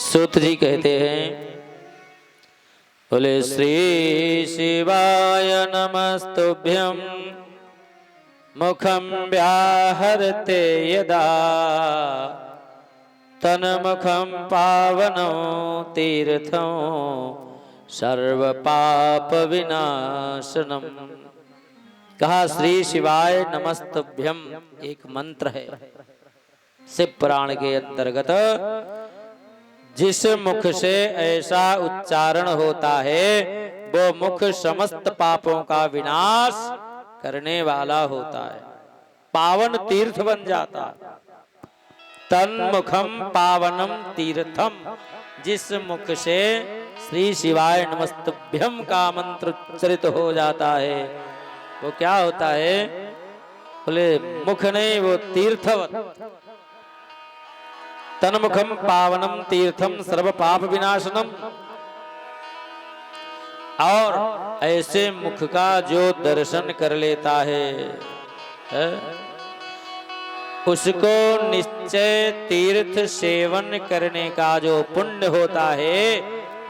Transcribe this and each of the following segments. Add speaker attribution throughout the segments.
Speaker 1: सूत जी कहते हैं, बोले श्री शिवाय नमस्तुभ्यं मुखं व्याहरते यदा तन्मुखं पावनो तीर्थं सर्व पाप विनाशनम। कहा श्री शिवाय नमस्तुभ्यम एक मंत्र है शिव पुराण के अंतर्गत। जिस मुख से ऐसा उच्चारण होता है वो मुख समस्त पापों का विनाश करने वाला होता है, पावन तीर्थ बन जाता है। तन्मुखम पावनम तीर्थम, जिस मुख से श्री शिवाय नमस्तुभ्यम का मंत्र उच्चरित हो जाता है वो क्या होता है? बोले मुख नहीं, वो तीर्थवत। तन्मुखम पावनम तीर्थम सर्व पाप विनाशनम। और ऐसे मुख का जो दर्शन कर लेता है उसको निश्चय तीर्थ सेवन करने का जो पुण्य होता है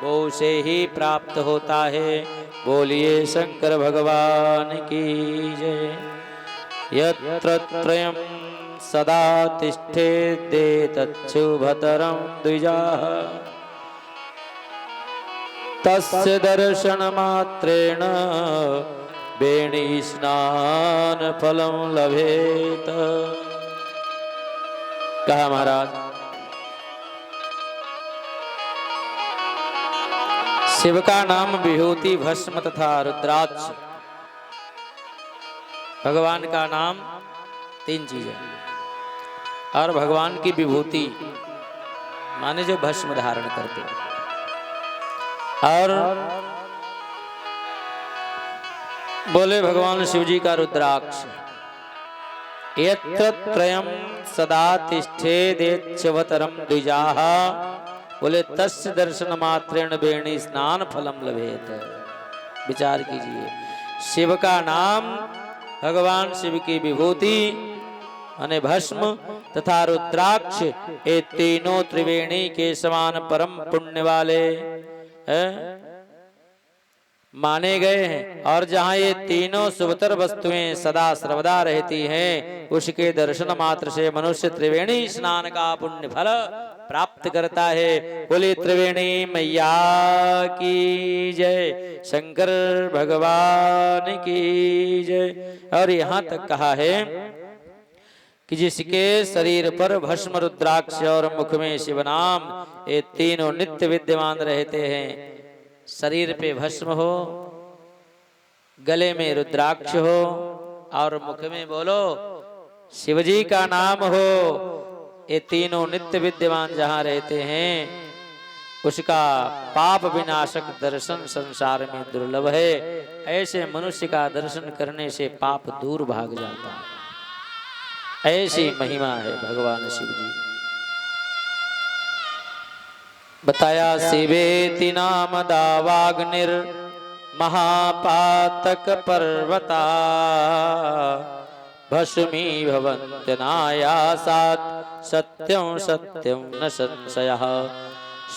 Speaker 1: वो उसे ही प्राप्त होता है। बोलिए शंकर भगवान की जय। यत्र त्रयं सदा तिष्ठेदेतच्छुभतरं द्विजाः तस्य दर्शनमात्रेण वेणीस्नान फलं लभेत। कहा महाराज शिव का नाम विभूति भस्म तथा रुद्राक्ष। भगवान का नाम तीन चीज है और भगवान की विभूति माने जो भस्म धारण करते और बोले भगवान शिव जी का रुद्राक्ष। यत्र त्रयं सदा तिष्ठेदेच्छवतरं द्विजाः, बोले तस्य दर्शन मात्रेण वेणी स्नान फलम लभेत। विचार कीजिए, शिव का नाम, भगवान शिव की विभूति अने भस्म तथा रुद्राक्ष, ये तीनों त्रिवेणी के समान परम पुण्य वाले माने गए हैं। और जहाँ ये तीनों शुभतर वस्तुएं सदा सर्वदा रहती हैं उसके दर्शन मात्र से मनुष्य त्रिवेणी स्नान का पुण्य फल प्राप्त करता है। बोले त्रिवेणी मैया की जय, शंकर भगवान की जय। और यहाँ तक कहा है कि जिसके शरीर पर भस्म रुद्राक्ष और मुख में शिव नाम, ये तीनों नित्य विद्यमान रहते हैं। शरीर पे भस्म हो, गले में रुद्राक्ष हो और मुख में बोलो शिवजी का नाम हो, ये तीनों नित्य विद्यमान जहाँ रहते हैं उसका पाप विनाशक दर्शन संसार में दुर्लभ है। ऐसे मनुष्य का दर्शन करने से पाप दूर भाग जाता है। ऐसी महिमा है भगवान शिव जी। बताया शिवेति नाम दावाग्निर महापातक पर्वता भस्मी भवन्त्यनायासात् सत्यं सत्यं न संशयः।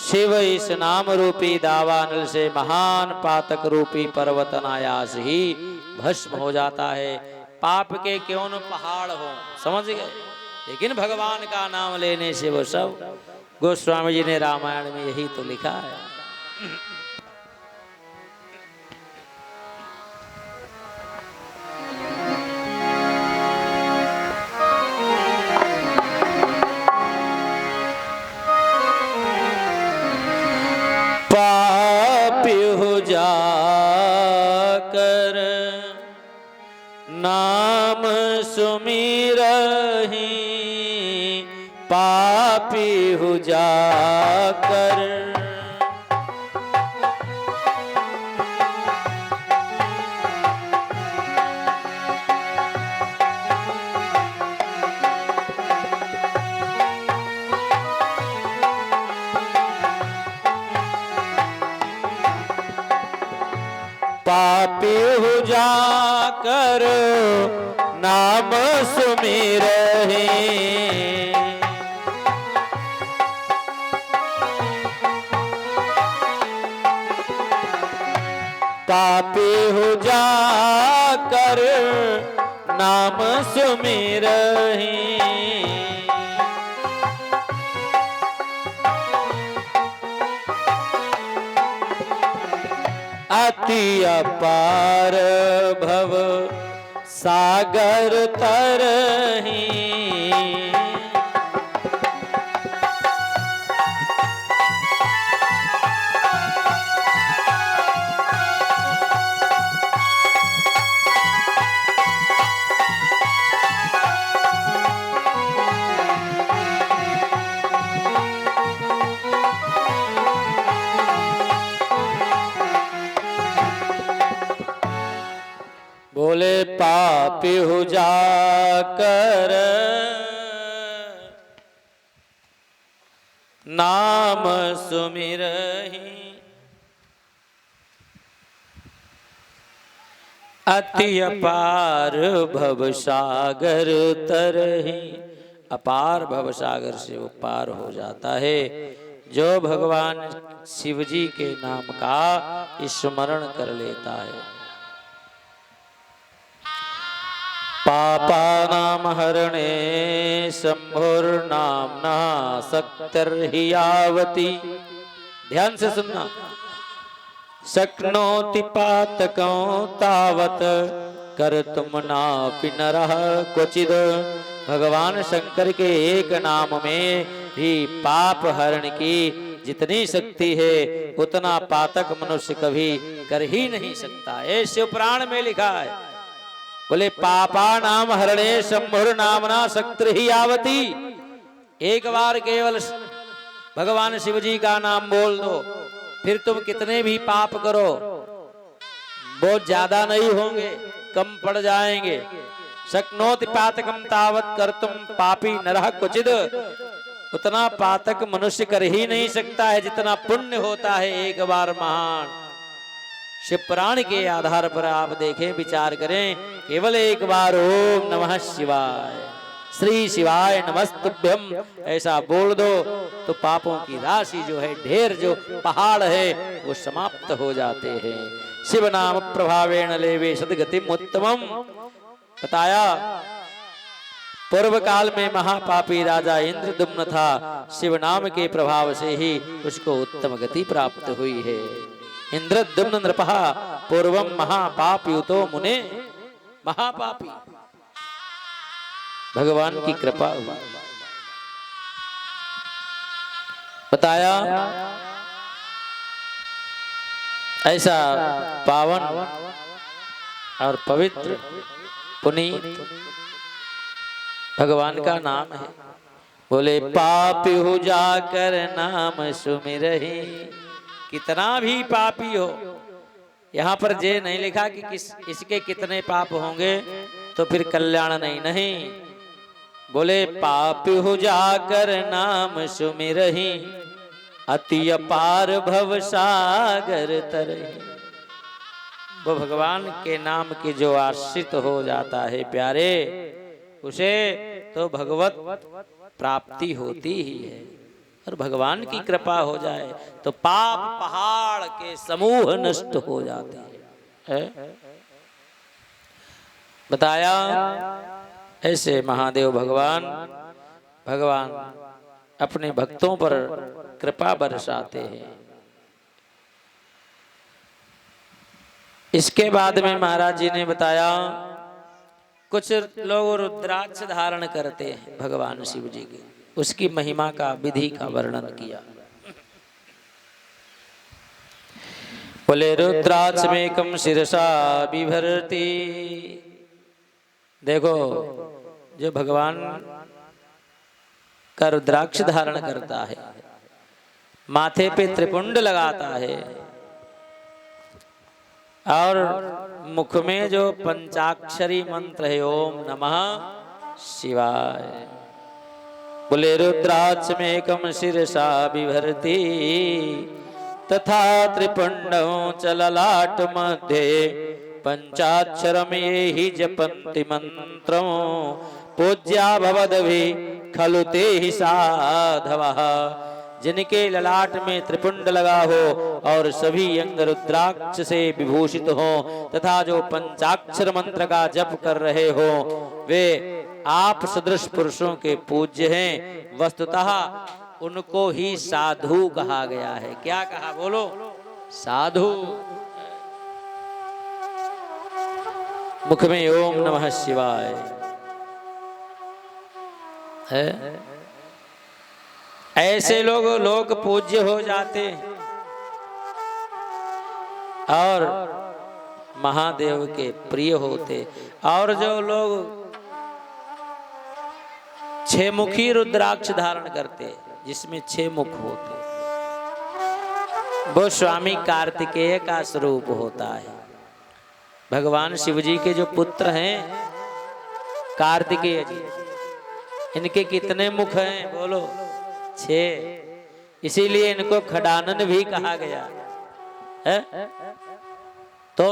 Speaker 1: शिव इस नाम रूपी दावानल से महान पातक रूपी पर्वत अनायास ही भस्म हो जाता है। पाप के क्यों न पहाड़ हो, समझ गए, लेकिन भगवान का नाम लेने से वो सब। गोस्वामी जी ने रामायण में यही तो लिखा है। पापी हो जाकर नाम सुमिरहि, पापी हो जाकर पापी हो जाकर नाम सुमिरहि, पापी हो जाकर नाम सुमिरहि। अति अपार भव सागर तरहि। बोले पापी हो जाकर नाम सुमिरहि। अति अपार भव सागर तरहि। अपार भव सागर से वो पार हो जाता है जो भगवान शिव जी के नाम का स्मरण कर लेता है। पापानां हरणे शंभुर्नाम्ना शक्तिर्हि यावती। ध्यान से सुनना। शक्नोति पातकं तावत कर्तुम नापि नरः क्वचिद। भगवान शंकर के एक नाम में भी पाप हरण की जितनी शक्ति है उतना पातक मनुष्य कभी कर ही नहीं सकता। ये शिव पुराण में लिखा है। बोले पापा नाम हरणे शंभुर नामना शक्ति ही आवती। एक बार केवल भगवान शिव जी का नाम बोल दो, फिर तुम कितने भी पाप करो बहुत ज्यादा नहीं होंगे, कम पड़ जाएंगे। शक्नोति पातकम तावत कर्तुम पापी नरः क्वचिद। उतना पातक मनुष्य कर ही नहीं सकता है जितना पुण्य होता है एक बार महान शिव पुराण के आधार पर आप देखें, विचार करें। केवल एक बार ओम नमः शिवाय, श्री शिवाय नमस्तुभ्यम ऐसा बोल दो तो पापों की राशि जो है, ढेर जो पहाड़ है वो समाप्त हो जाते हैं। शिव नाम प्रभावेण लेवे सदगतिम उत्तमम। बताया पूर्व काल में महापापी राजा इंद्रदुम्न था। शिव नाम के प्रभाव से ही उसको उत्तम गति प्राप्त हुई है। इंद्रदुम्न नृपः पूर्वम महापापयुतो मुने। महापापी भगवान की कृपा हुई। बताया ऐसा पावन और पवित्र पुनीत भगवान का नाम है। बोले पापी हो जाकर नाम सुमिरहि। कितना भी पापी हो, यहाँ पर जे नहीं लिखा कि इसके कितने पाप होंगे तो फिर कल्याण नहीं। बोले पापी हो जाकर नाम सुमिरहि। अति अपार भव सागर तरहि। वो भगवान के नाम के जो आश्रित हो जाता है प्यारे, उसे तो भगवत प्राप्ति होती ही है। और भगवान की कृपा हो जाए तो पाप पहाड़ के समूह नष्ट हो जाते हैं। बताया ऐसे महादेव भगवान अपने भक्तों पर कृपा बरसाते हैं। इसके बाद में महाराज जी ने बताया कुछ लोग रुद्राक्ष धारण करते हैं भगवान शिव जी के, उसकी महिमा का विधि का वर्णन किया। बोले रुद्राक्ष में कम शिरसा बिभरती। देखो जो भगवान का रुद्राक्ष धारण करता है, माथे पे त्रिपुंड लगाता है और मुख में जो पंचाक्षरी मंत्र है ओम नमः शिवाय। बोले रुद्राक्ष में एकम शिरसा बिभरती तथा त्रिपुंडं च ललाट मध्ये पंचाक्षरम ये ही जपन्ति मंत्रं पूज्या भवदभि खलु ते ही साधवः जिनके ललाट में त्रिपुंड लगा हो और सभी अंग रुद्राक्ष से विभूषित हो तथा जो पंचाक्षर मंत्र का जप कर रहे हो वे आप सदृश पुरुषों के पूज्य हैं। वस्तुतः उनको ही साधु कहा गया है। क्या कहा बोलो? साधु। मुख में ओम नमः शिवाय है। ऐसे लोग पूज्य हो जाते और महादेव के प्रिय होते। और जो लोग 6 मुखी रुद्राक्ष धारण करते जिसमें 6 मुख होते वो स्वामी कार्तिकेय का स्वरूप होता है। भगवान शिव जी के जो पुत्र हैं कार्तिकेय जी, इनके कितने मुख हैं बोलो? 6। इसीलिए इनको खडानन भी कहा गया है। तो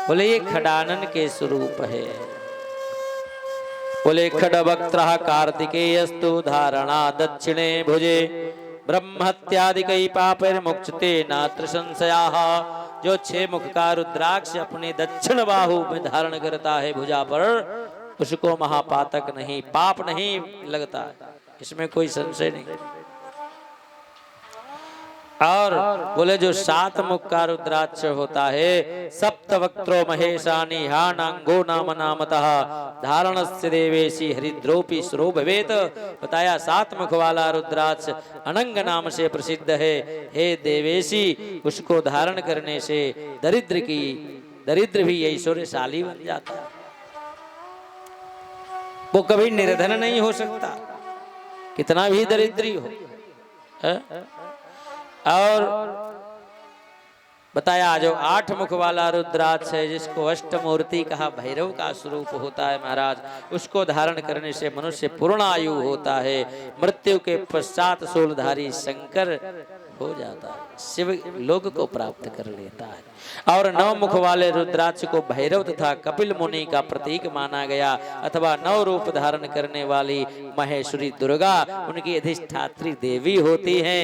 Speaker 1: बोले ये खडानन के स्वरूप है। बोले खडवक्त्रः कार्तिकेयस्तु धारणा दक्षिणे भुजे ब्रह्मत्यादिकई पापैर्मुच्यते नात्र संशयाः। जो 6 मुख का रुद्राक्ष अपने दक्षिण बाहु में धारण करता है भुजा पर, उसको महापातक नहीं, पाप नहीं लगता, इसमें कोई संशय नहीं। और बोले जो 7 मुख का रुद्राक्ष होता है सप्तवक्त्रो महेशानी हानांगो नाम नामतः धारणस्य देवेशी हरिद्रोपी सुरो भवेत। बताया 7 मुख वाला रुद्राक्ष अनंग नाम से प्रसिद्ध है। हे देवेशी, उसको धारण करने से दरिद्र भी ऐश्वर्यशाली बन जाता है। वो कभी निर्धन नहीं हो सकता, कितना भी दरिद्री हो है? और बताया जो 8 मुख वाला रुद्राक्ष है जिसको अष्टमूर्ति कहा, भैरव का स्वरूप होता है महाराज, उसको धारण करने से मनुष्य पूर्ण आयु होता है, मृत्यु के पश्चात शूलधारी शंकर हो जाता है, शिव लोक को प्राप्त कर लेता है। और 9 मुख वाले रुद्राक्ष को भैरव तथा कपिल मुनि का प्रतीक माना गया, अथवा 9 रूप धारण करने वाली महेश्वरी दुर्गा उनकी अधिष्ठात्री देवी होती हैं।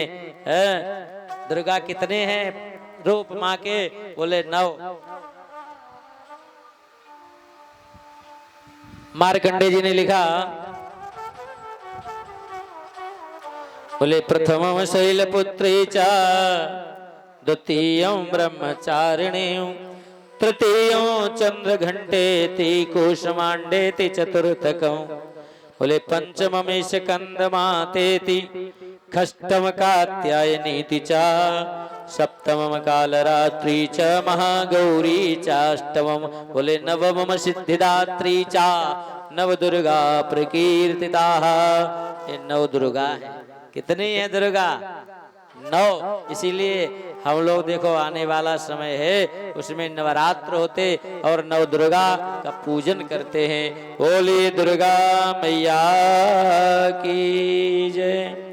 Speaker 1: दुर्गा कितने हैं रूप माँ के? बोले 9। मार्कंडे जी ने लिखा, बोले प्रथमं शैलपुत्री च द्वितीयं ब्रह्मचारिणी तृतीयं चंद्रघंटेति कूष्मांडेति चतुर्थकं बोले पंचममेश कंदमातेति षष्ठम कात्यायनीति च सप्तमम कालरात्रि च महागौरी चाष्टमम बोले नवमम सिद्धिदात्री च नवदुर्गा प्रकीर्तिताः। ये 9 दुर्गा है। कितनी है दुर्गा? 9। इसीलिए हम लोग देखो आने वाला समय है उसमें नवरात्र होते और 9 दुर्गा का पूजन करते हैं। बोले दुर्गा मैया की जय।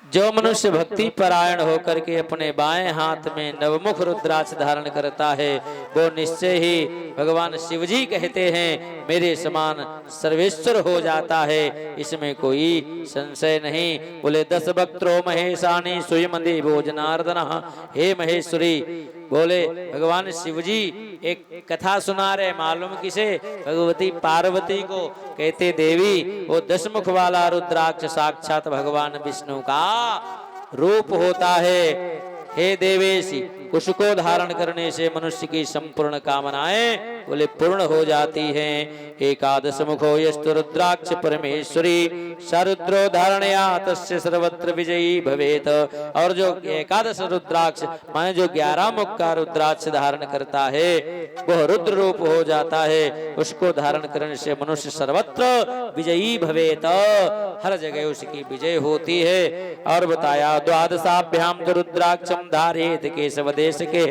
Speaker 1: जो मनुष्य भक्ति परायण होकर के अपने बाएं हाथ में नवमुख रुद्राक्ष धारण करता है वो निश्चय ही भगवान शिव जी कहते हैं मेरे समान सर्वेश्वर हो जाता है, इसमें कोई संशय नहीं। बोले 10 वक्त्रो महेशानी स्वयं देवो जनार्दन। हे महेश्वरी, बोले भगवान शिव जी एक कथा सुना रहे, मालूम किसे? भगवती पार्वती को। कहते देवी वो 10 मुख वाला रुद्राक्ष साक्षात भगवान विष्णु का रूप होता है। हे देवेशी, उसको धारण करने से मनुष्य की संपूर्ण कामनाएं बोले पूर्ण हो जाती हैं। 11 मुखो यस्तु रुद्राक्ष परमेश्वरी सरुद्रो धारणया तस्य सर्वत्र विजयी भवेत। और जो 11 रुद्राक्ष माने जो 11 मुख का रुद्राक्ष धारण करता है वह रुद्र रूप हो जाता है, उसको धारण करने से मनुष्य सर्वत्र विजयी भवेत, हर जगह उसकी विजय होती है। और बताया 12 रुद्राक्षम धारेत केशव देश के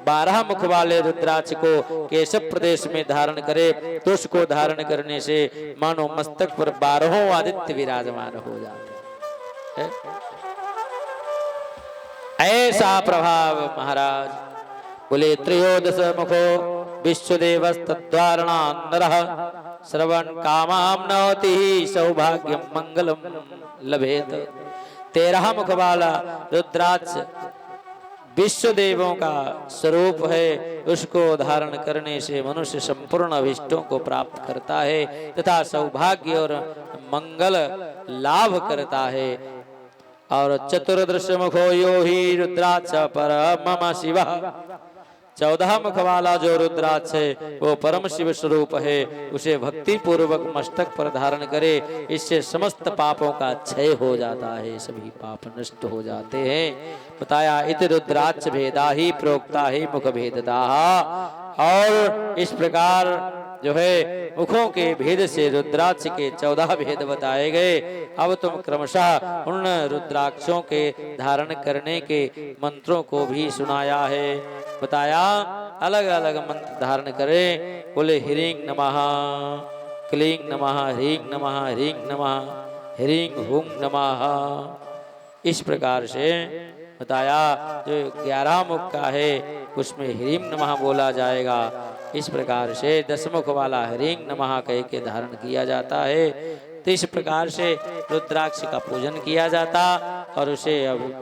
Speaker 1: 12 मुख वाले रुद्राक्ष को केशव प्रदेश में धारण करे तो उसको धारण करने से मानो मस्तक पर 12 आदित्य विराजमान हो जाते हैं। ऐसा प्रभाव महाराज। बोले 13 मुखो विश्वदेवस्तद्वारणा नरः श्रवण कामाम नवति सौभाग्यम मंगलम लभेत। 13 मुख वाला रुद्राक्ष विश्व देवों का स्वरूप है, उसको धारण करने से मनुष्य संपूर्ण अभिष्टों को प्राप्त करता है तथा सौभाग्य और मंगल लाभ करता है। और चतुर्दश मुखो यो ही रुद्राक्ष परम शिव। 14 मुख वाला जो रुद्राक्ष है वो परम शिव स्वरूप है, उसे भक्ति पूर्वक मस्तक पर धारण करे, इससे समस्त पापों का क्षय हो जाता है, सभी पाप नष्ट हो जाते हैं। बताया इत रुद्राक्ष भेदा ही प्रोक्ता ही मुख भेदता। और इस प्रकार जो है मुखों के भेद से रुद्राक्ष के 14 भेद बताए गए। अब तुम क्रमशः उन रुद्राक्षों के धारण करने के मंत्रों को भी सुनाया है। बताया अलग अलग मंत्र धारण करें। बोले ह्रीं नमः, क्लीं नमः, ह्रीं नमः, ह्रीं नमः, ह्रीं हुं नमः। इस प्रकार से बताया जो 11 मुख का है उसमें ह्रीं नमः बोला जाएगा। इस प्रकार से 10 मुख वाला ह्रीं नमः कह के धारण किया जाता है। तो इस प्रकार से रुद्राक्ष का पूजन किया जाता और उसे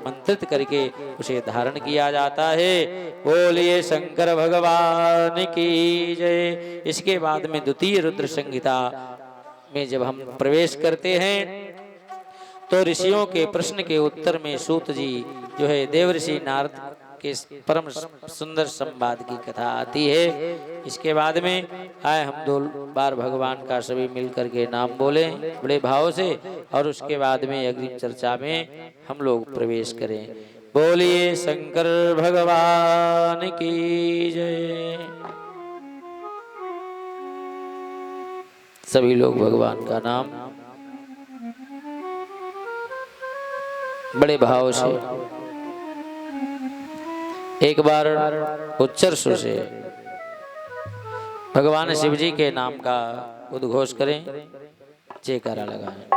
Speaker 1: मंत्रित करके उसे धारण किया जाता है। बोलिए शंकर भगवान की जय। इसके बाद में द्वितीय रुद्र संहिता में जब हम प्रवेश करते हैं तो ऋषियों के प्रश्न के उत्तर में सूत जी जो है देवर्षि नारद के परम सुंदर संवाद की कथा आती है। इसके बाद में आए हम 2 बार भगवान का सभी मिलकर के नाम बोले बड़े भाव से और उसके बाद में अग्रिम चर्चा में हम लोग प्रवेश करें। बोलिए शंकर भगवान की जय। सभी लोग भगवान का नाम बड़े भाव से एक बार उच्चर्ष से भगवान शिव जी के नाम का उद्घोष करें, जयकारा लगाएं।